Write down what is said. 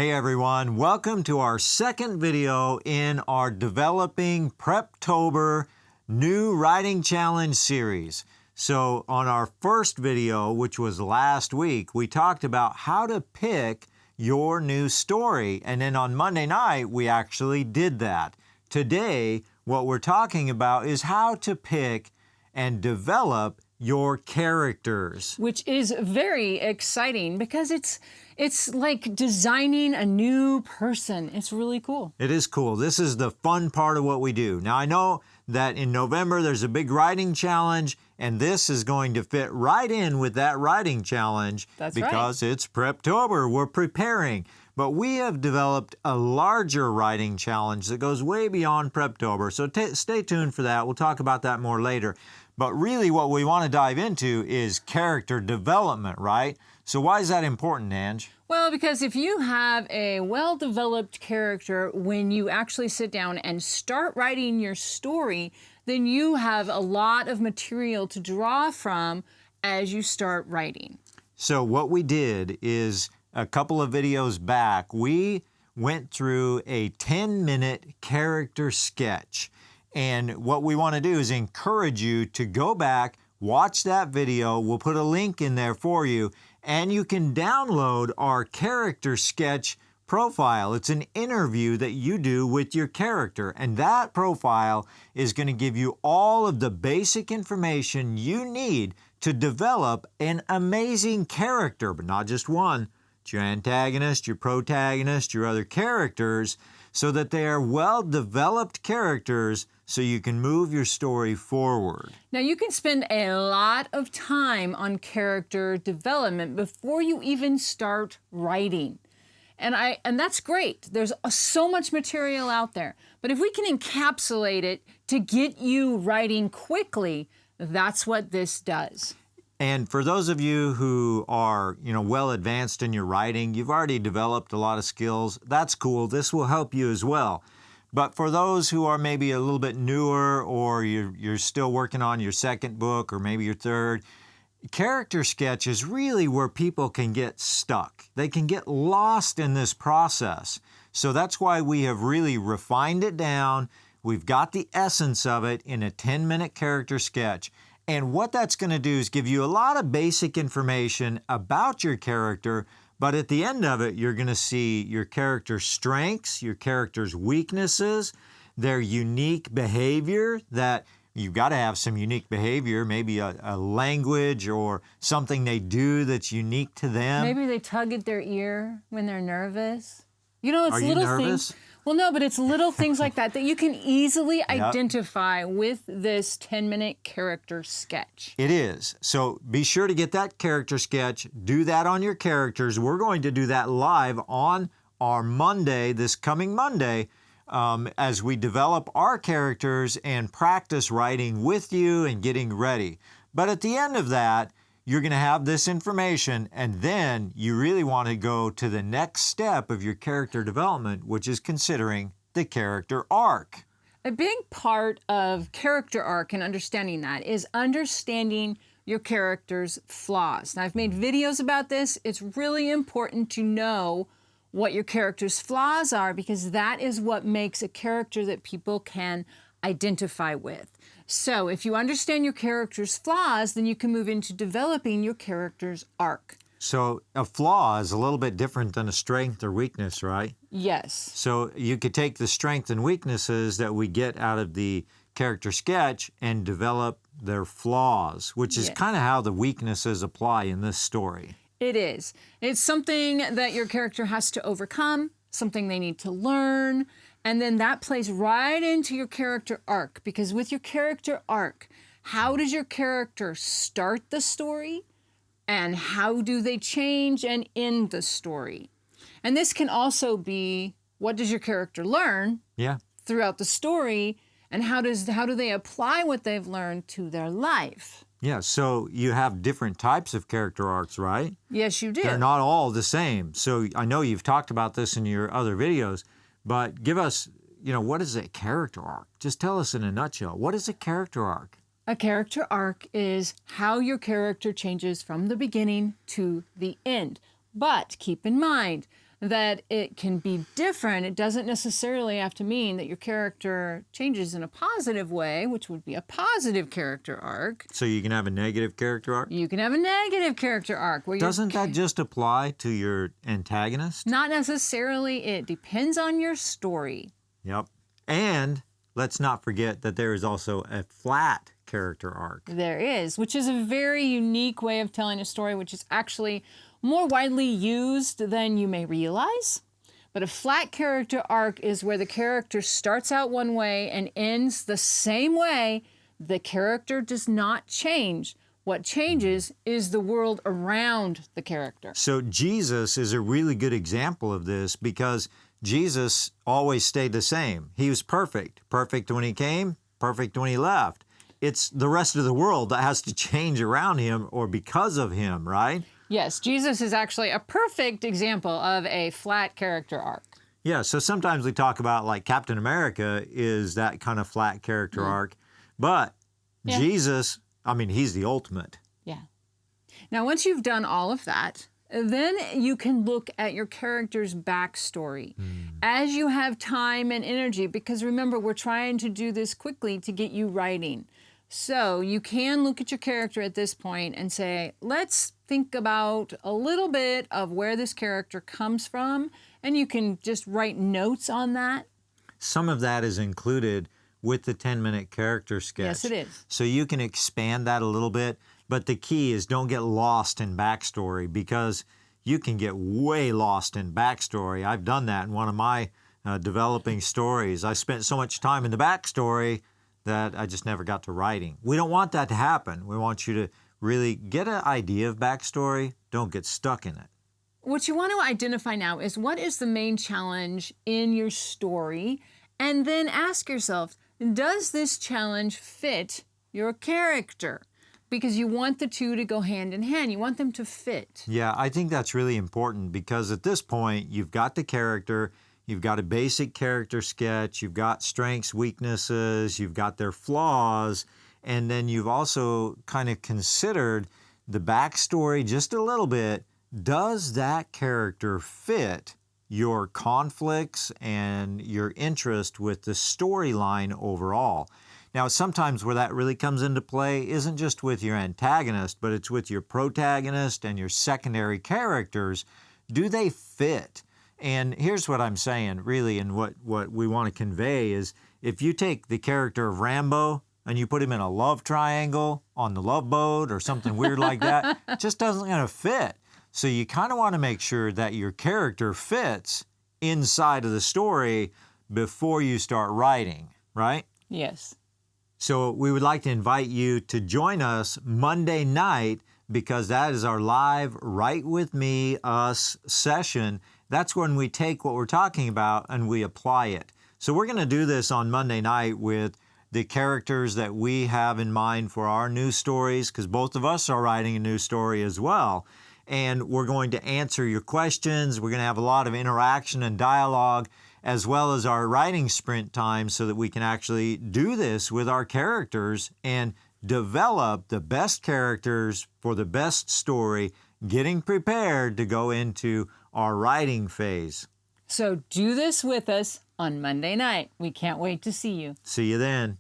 Hey everyone, welcome to our second video in our Developing Preptober New Writing Challenge series. So on our first video, which was last week, we talked about how to pick your new story. And then on Monday night, we actually did that. Today, what we're talking about is how to pick and develop your characters. Which is very exciting because it's like designing a new person. It's really cool. It is cool. This is the fun part of what we do. Now I know that in November there's a big writing challenge, and this is going to fit right in with that writing challenge. That's because it's Preptober. We're preparing. But we have developed a larger writing challenge that goes way beyond Preptober. So stay tuned for that. We'll talk about that more later. But really what we want to dive into is character development, right? So why is that important, Ange? Well, because if you have a well-developed character, when you actually sit down and start writing your story, then you have a lot of material to draw from as you start writing. So what we did is a couple of videos back, we went through a 10-minute character sketch. And what we want to do is encourage you to go back, watch that video. We'll put a link in there for you, and you can download our character sketch profile. It's an interview that you do with your character, and that profile is going to give you all of the basic information you need to develop an amazing character, but not just one. It's your antagonist, your protagonist, your other characters, so that they are well-developed characters so you can move your story forward. Now, you can spend a lot of time on character development before you even start writing. And that's great. There's so much material out there. But if we can encapsulate it to get you writing quickly, that's what this does. And for those of you who are, well advanced in your writing, you've already developed a lot of skills. That's cool. This will help you as well. But for those who are maybe a little bit newer, or you're still working on your second book or maybe your third, character sketch is really where people can get stuck. They can get lost in this process. So that's why we have really refined it down. We've got the essence of it in a 10-minute character sketch. And what that's going to do is give you a lot of basic information about your character, but at the end of it, you're going to see your character's strengths, your character's weaknesses, their unique behavior. That you've got to have some unique behavior, maybe a language or something they do that's unique to them. Maybe they tug at their ear when they're nervous. It's Are you little nervous? things. Well, no, but it's little things like that you can easily identify with this 10-minute character sketch. It is. So be sure to get that character sketch. Do that on your characters. We're going to do that live on our Monday, this coming Monday, as we develop our characters and practice writing with you and getting ready. But at the end of that, you're going to have this information, and then you really want to go to the next step of your character development, which is considering the character arc. A big part of character arc and understanding that is understanding your character's flaws. Now, I've made videos about this. It's really important to know what your character's flaws are, because that is what makes a character that people can identify with. So if you understand your character's flaws, then you can move into developing your character's arc. So a flaw is a little bit different than a strength or weakness, right? Yes. So you could take the strengths and weaknesses that we get out of the character sketch and develop their flaws, which is kind of how the weaknesses apply in this story. It is. It's something that your character has to overcome, something they need to learn, and then that plays right into your character arc, because with your character arc, how does your character start the story, and how do they change and end the story? And this can also be, what does your character learn throughout the story, and how do they apply what they've learned to their life? Yeah, so you have different types of character arcs, right? Yes, you do. They're not all the same. So I know you've talked about this in your other videos, but give us, what is a character arc? Just tell us in a nutshell. What is a character arc? A character arc is how your character changes from the beginning to the end. But keep in mind that it can be different. It doesn't necessarily have to mean that your character changes in a positive way, which would be a positive character arc. So you can have a negative character arc? You can have a negative character arc. Where Doesn't that just apply to your antagonist? Not necessarily. It depends on your story. Yep. And let's not forget that there is also a flat character arc. There is, which is a very unique way of telling a story, which is actually more widely used than you may realize. But a flat character arc is where the character starts out one way and ends the same way. The character does not change. What changes is the world around the character. So Jesus is a really good example of this because Jesus always stayed the same. He was perfect. Perfect when he came, perfect when he left. It's the rest of the world that has to change around him or because of him, right? Yes, Jesus is actually a perfect example of a flat character arc. Yeah, so sometimes we talk about like Captain America is that kind of flat character arc, but Jesus, I mean, he's the ultimate. Yeah. Now, once you've done all of that, then you can look at your character's backstory as you have time and energy, because remember, we're trying to do this quickly to get you writing. So you can look at your character at this point and say, let's think about a little bit of where this character comes from, and you can just write notes on that. Some of that is included with the 10-minute character sketch. Yes, it is. So you can expand that a little bit, but the key is don't get lost in backstory because you can get way lost in backstory. I've done that in one of my developing stories. I spent so much time in the backstory that I just never got to writing. We don't want that to happen. We want you to really get an idea of backstory. Don't get stuck in it. What you want to identify now is what is the main challenge in your story, and then ask yourself, does this challenge fit your character? Because you want the two to go hand in hand. You want them to fit. Yeah, I think that's really important because at this point, you've got the character, you've got a basic character sketch, you've got strengths, weaknesses, you've got their flaws, and then you've also kind of considered the backstory just a little bit. Does that character fit your conflicts and your interest with the storyline overall? Now, sometimes where that really comes into play isn't just with your antagonist, but it's with your protagonist and your secondary characters. Do they fit? And here's what I'm saying, really, and what we want to convey is if you take the character of Rambo and you put him in a love triangle on the Love Boat or something weird like that, it just doesn't going to fit. So you kind of want to make sure that your character fits inside of the story before you start writing, right? Yes. So we would like to invite you to join us Monday night because that is our live Write With Me, Us session. That's when we take what we're talking about and we apply it. So we're going to do this on Monday night with the characters that we have in mind for our new stories because both of us are writing a new story as well. And we're going to answer your questions. We're going to have a lot of interaction and dialogue as well as our writing sprint time so that we can actually do this with our characters and develop the best characters for the best story, getting prepared to go into our writing phase. So do this with us on Monday night. We can't wait to see you. See you then.